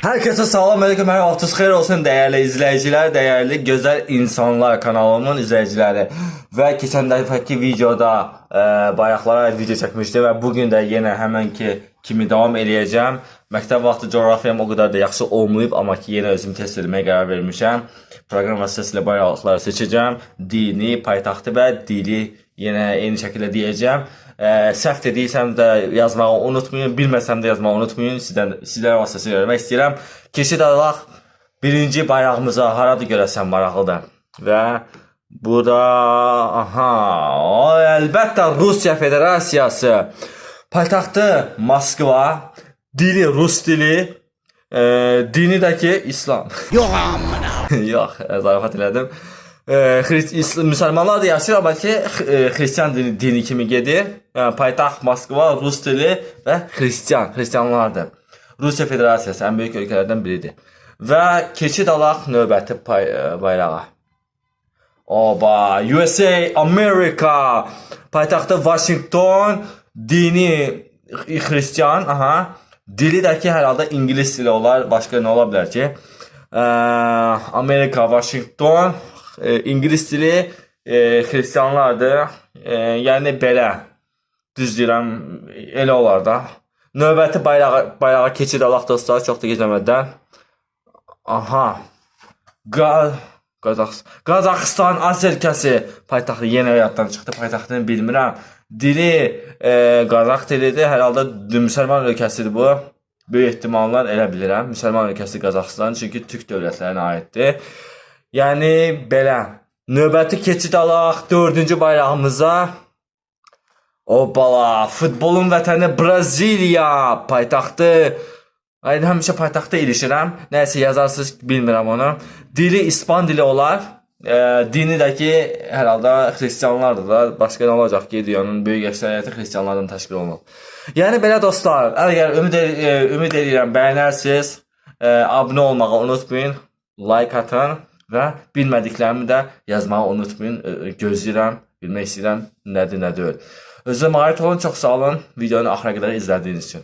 Herkese salam aleyküm, hər vaxtınız xeyir olsun değerli izleyiciler, değerli güzel insanlar, kanalımın izleyicileri. Və keçən dəfəki videoda bayaqlara video çəkmişdim və bugün də yenə həmənki kimi davam eləyəcəm. Məktəb vaxtı coğrafiyam o qədər də yaxşı olmayıb, amma ki yenə özümü test etməyə qərar vermişəm. Proqram vasitəsilə bayraqları seçəcəm. Dini, paytaxtı və dili yenə eyni şəkildə deyəcəm. Səhv dediysəm də yazmağı unutmayın, bilməsəm də yazmağı unutmayın. Sizlər vasitəsilə öyrənmək istəyirəm. Keçid alaq birinci bayrağımıza. Haradır görəsən maraqlıdır. Və burada əlbəttə Rusiya Federasiyası. Paytaxtı Moskva, dili Rus dili, dini də ki İslam. Yox amına. Yox, zarafat elədim. Müsəlmanlar da yaşayır, amma ki Xristiyan dini kimi gedir. Yəni paytaxt Moskva, Rus dili və Xristiyanlardır. Rusiya Federasiyası ən böyük ölkələrdən biridir. Və keçid alaq növbəti bayrağa. Oba, USA, Amerika. Paytaxtı Washington, dini Xristiyan, dili də ki hər halda İngilis dili olar, başqa nə ola bilər ki? Amerika, Washington, İngilis dili Xristiyanlardır. Yəni belə düz deyirəm, elə olar da. Növbəti bayrağa keçid alaq dostlar, çox da keçmədən. Qazaxıstan Azərkəsi paytaxtı yenə yaddan çıxdı, paytaxtını bilmirəm. Dili Qazax dilidir, hər halda müsəlman ölkəsidir bu. Böyük ehtimallar elə bilirəm. Müsəlman ölkəsi Qazaxıstan, çünki Türk dövlətlərinə aiddir. Yəni belə. Növbəti keçid alaq 4-cü bayrağımıza. Obala, futbolun vətəni Braziliya paytaxtı. Həmişə paytaxtda ilişirəm. Nəysə yazarsınız, bilmirəm onu. Dili İspan dili olar. Dini də ki hər halda Xristiyanlardır da. Başqa nə olacaq ki, dünyanın böyük əksəriyyəti Xristiyanlardan təşkil olunur. Yəni belə dostlar, əgər ümid edirəm bəyənərsiniz, abunə olmağı unutmayın, like atın və bilmədiklərimi də yazmağı unutmayın. Gözləyirəm, bilmək istəyirəm nədir, nə deyil. Özünüzə aid olun, çox sağ olun videonu axıra qədər izlədiyiniz üçün.